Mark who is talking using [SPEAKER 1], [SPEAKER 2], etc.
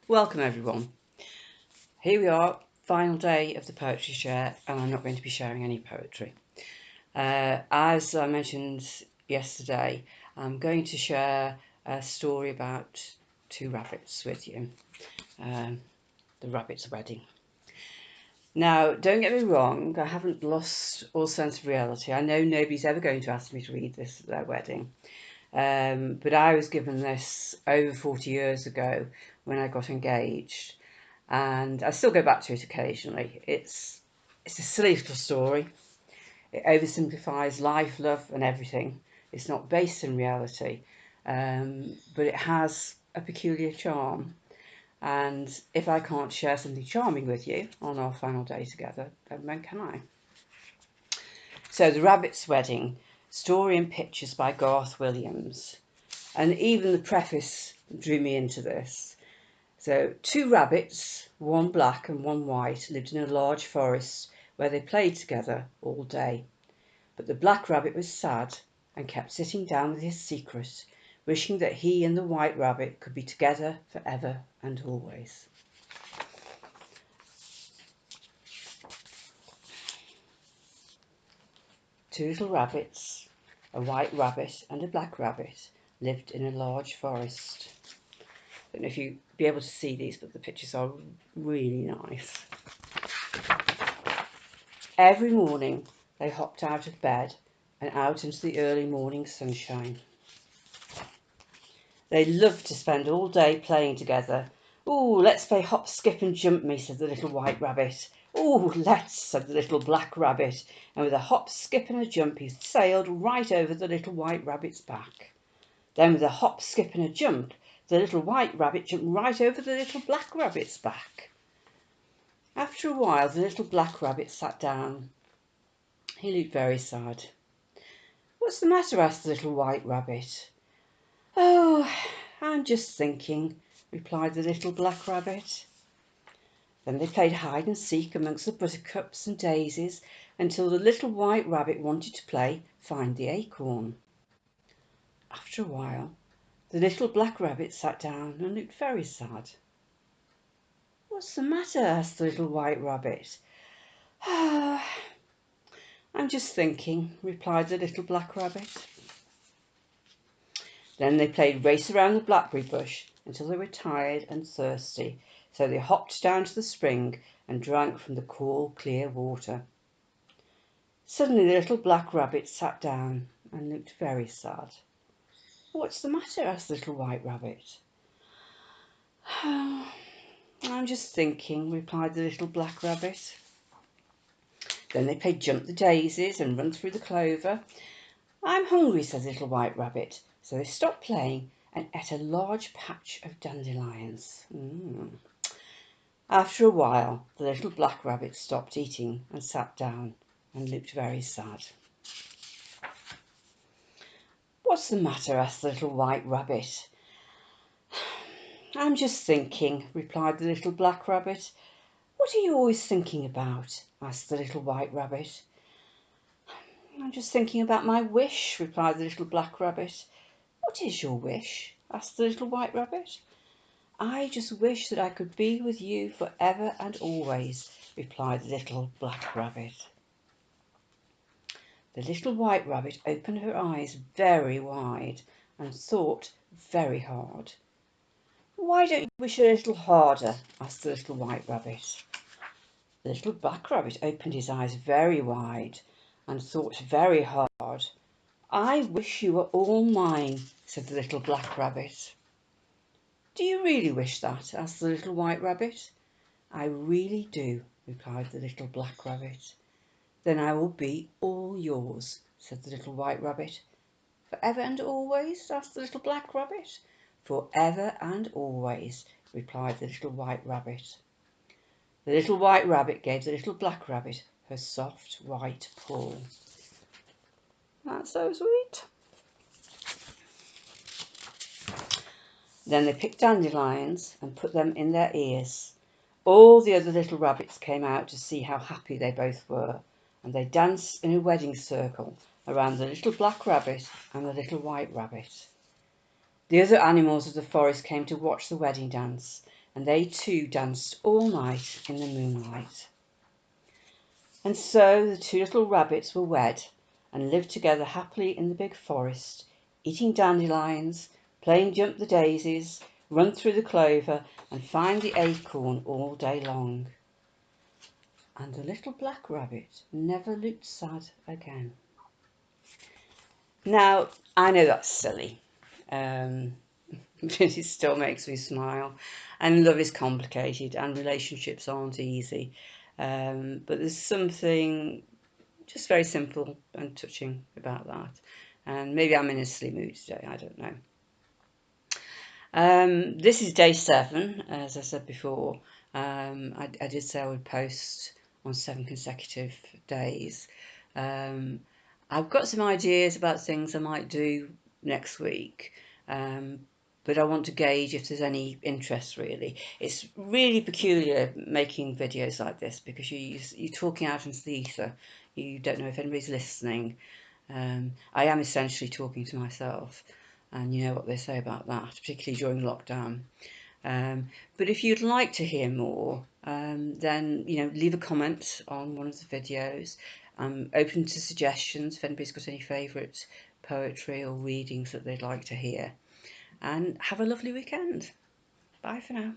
[SPEAKER 1] Welcome everyone. Here we are, final day of the poetry share, and I'm not going to be sharing any poetry. As I mentioned yesterday, I'm going to share a story about two rabbits with you. The Rabbit's Wedding. Now, don't get me wrong, I haven't lost all sense of reality. I know nobody's ever going to ask me to read this at their wedding. But I was given this over 40 years ago when I got engaged. And I still go back to it occasionally. It's a silly little story. It oversimplifies life, love, and everything. It's not based in reality, but it has a peculiar charm. And if I can't share something charming with you on our final day together, then when can I? So, The Rabbit's Wedding, story and pictures by Garth Williams. And even the preface drew me into this. So, two rabbits, one black and one white, lived in a large forest where they played together all day. But the black rabbit was sad and kept sitting down with his secret, wishing that he and the white rabbit could be together forever and always. Two little rabbits, a white rabbit and a black rabbit, lived in a large forest. I don't know if you'll be able to see these, but the pictures are really nice. Every morning they hopped out of bed and out into the early morning sunshine. They loved to spend all day playing together. "Ooh, let's play hop, skip and jump me," said the little white rabbit. "Ooh, let's," said the little black rabbit, and with a hop, skip and a jump he sailed right over the little white rabbit's back. Then with a hop, skip and a jump, the little white rabbit jumped right over the little black rabbit's back. After a while the little black rabbit sat down. He looked very sad. "What's the matter?" asked the little white rabbit. "Oh, I'm just thinking," replied the little black rabbit. Then they played hide and seek amongst the buttercups and daisies until the little white rabbit wanted to play find the acorn. After a while the little black rabbit sat down and looked very sad. "What's the matter?" asked the little white rabbit. "Ah, I'm just thinking," replied the little black rabbit. Then they played race around the blackberry bush until they were tired and thirsty, so they hopped down to the spring and drank from the cool, clear water. Suddenly the little black rabbit sat down and looked very sad. "What's the matter?" asked the little white rabbit. "Oh, I'm just thinking," replied the little black rabbit. Then they played jump the daisies and run through the clover. "I'm hungry," said the little white rabbit, so they stopped playing and ate a large patch of dandelions. After a while the little black rabbit stopped eating and sat down and looked very sad. "What's the matter?" asked the little white rabbit. "I'm just thinking," replied the little black rabbit. "What are you always thinking about?" asked the little white rabbit. "I'm just thinking about my wish," replied the little black rabbit. "What is your wish?" asked the little white rabbit. "I just wish that I could be with you forever and always," replied the little black rabbit. The little white rabbit opened her eyes very wide and thought very hard. "Why don't you wish a little harder?" asked the little white rabbit. The little black rabbit opened his eyes very wide and thought very hard. "I wish you were all mine," said the little black rabbit. "Do you really wish that?" asked the little white rabbit. "I really do," replied the little black rabbit. "Then I will be all yours," said the little white rabbit. "Forever and always?" asked the little black rabbit. "Forever and always," replied the little white rabbit. The little white rabbit gave the little black rabbit her soft white paw. That's so sweet. Then they picked dandelions and put them in their ears. All the other little rabbits came out to see how happy they both were, and they danced in a wedding circle around the little black rabbit and the little white rabbit. The other animals of the forest came to watch the wedding dance. and they too danced all night in the moonlight. And so the two little rabbits were wed and lived together happily in the big forest, eating dandelions, playing jump the daisies, run through the clover, and find the acorn all day long. And the little black rabbit never looked sad again. Now, I know that's silly, but it still makes me smile. And love is complicated and relationships aren't easy. But there's something just very simple and touching about that. And maybe I'm in a silly mood today, I don't know. This is day 7, as I said before. I did say I would post on 7 consecutive days. I've got some ideas about things I might do next week, but I want to gauge if there's any interest really. It's really peculiar making videos like this because you're talking out into the ether. You don't know if anybody's listening. I am essentially talking to myself, and you know what they say about that, particularly during lockdown. But if you'd like to hear more, then leave a comment on one of the videos. I'm open to suggestions if anybody's got any favourite poetry or readings that they'd like to hear. And have a lovely weekend. Bye for now.